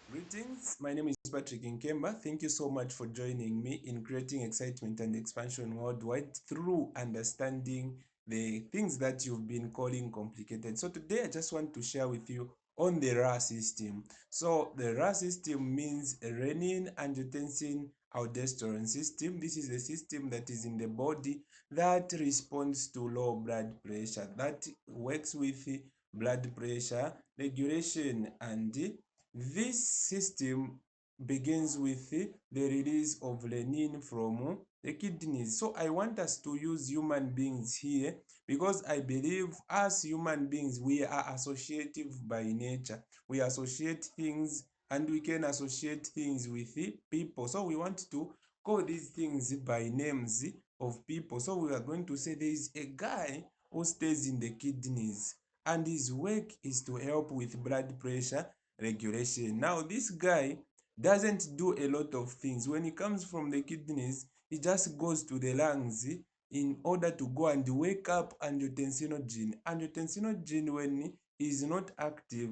Greetings, my name is Patrick Nkemba. Thank you so much for joining me in creating excitement and expansion worldwide through understanding the things that you've been calling complicated. So today I just want to share with you on the RA system. So the RA system means renin angiotensin aldosterone system. This is a system that is in the body that responds to low blood pressure, that works with blood pressure regulation, and this system begins with the release of renin from the kidneys. So I want us to use human beings here because I believe as human beings we are associative by nature. We associate things and we can associate things with people. So we want to call these things by names of people. So we are going to say there is a guy who stays in the kidneys and his work is to help with blood pressure regulation. Now this guy doesn't do a lot of things. When he comes from the kidneys, he just goes to the lungs in order to go and wake up angiotensinogen. Angiotensinogen, when is not active,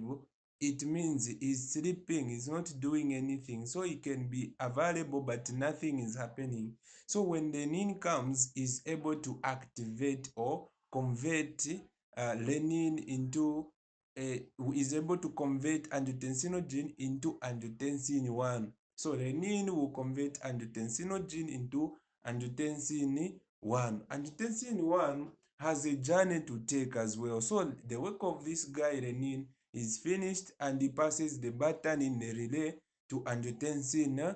it means he's sleeping, he's not doing anything, so he can be available but nothing is happening. So when the renin comes, is able to activate or convert renin into is able to convert angiotensinogen into angiotensin 1. So renin will convert angiotensinogen into angiotensin 1. Angiotensin 1 has a journey to take as well. So the work of this guy renin is finished and he passes the baton in the relay to angiotensin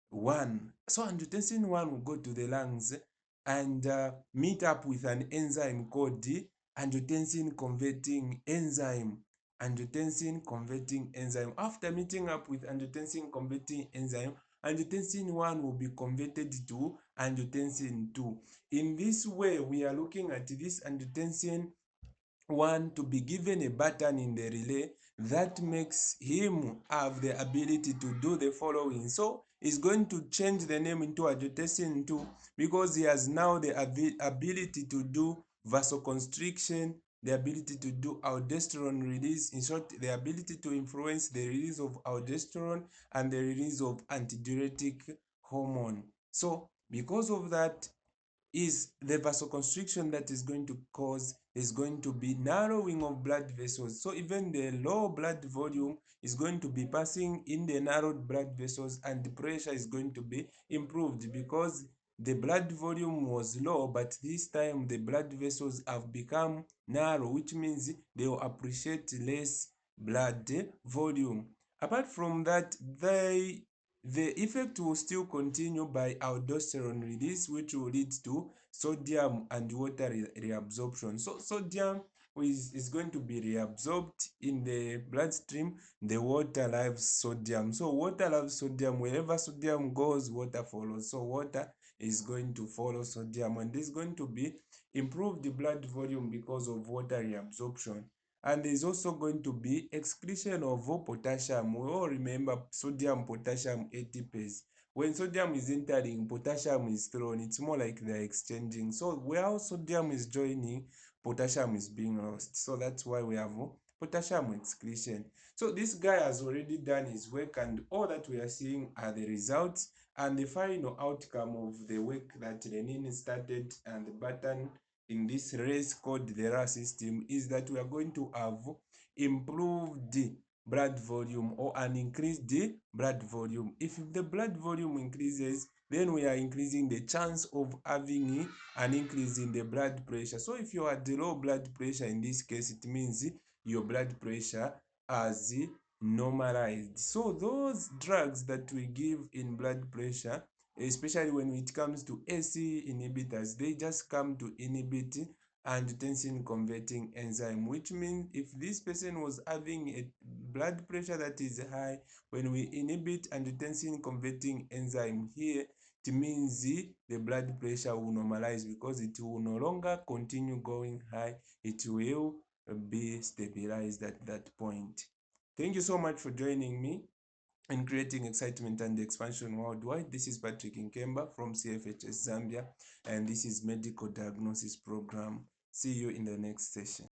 1. So angiotensin 1 will go to the lungs and meet up with an enzyme called the angiotensin converting enzyme. Angiotensin converting enzyme. After meeting up with angiotensin converting enzyme, angiotensin 1 will be converted to angiotensin 2. In this way, we are looking at this angiotensin 1 to be given a button in the relay that makes him have the ability to do the following. So he's going to change the name into angiotensin 2 because he has now the ability to do vasoconstriction, the ability to do aldosterone release, in short, the ability to influence the release of aldosterone and the release of antidiuretic hormone. So because of that, is the vasoconstriction that is going to cause is going to be narrowing of blood vessels. So even the low blood volume is going to be passing in the narrowed blood vessels and the pressure is going to be improved because the blood volume was low, but this time the blood vessels have become narrow, which means they will appreciate less blood volume. Apart from that, the effect will still continue by aldosterone release, which will lead to sodium and water reabsorption. So sodium is going to be reabsorbed in the bloodstream. The water loves sodium. So water loves sodium. Wherever sodium goes, water follows. So water is going to follow sodium, and this is going to be improved blood volume because of water reabsorption. And there's also going to be excretion of potassium. We all remember sodium potassium ATPase. When sodium is entering, potassium is thrown. It's more like they're exchanging. So where sodium is joining, potassium is being lost. So that's why we have potassium excretion. So this guy has already done his work, and all that we are seeing are the results and the final outcome of the work that renin started. And the button in this race called the RA system is that we are going to have improved blood volume or an increased blood volume. If the blood volume increases, then we are increasing the chance of having an increase in the blood pressure. So if you are at the low blood pressure, in this case, it means your blood pressure has normalized. So those drugs that we give in blood pressure, especially when it comes to AC inhibitors, they just come to inhibit angiotensin converting enzyme, which means if this person was having a blood pressure that is high, when we inhibit angiotensin converting enzyme here, it means the blood pressure will normalize because it will no longer continue going high. It will be stabilized at that point. Thank you so much for joining me in creating excitement and expansion worldwide. This is Patrick Nkemba from CFHS Zambia, and this is Medical Diagnosis Program. See you in the next session.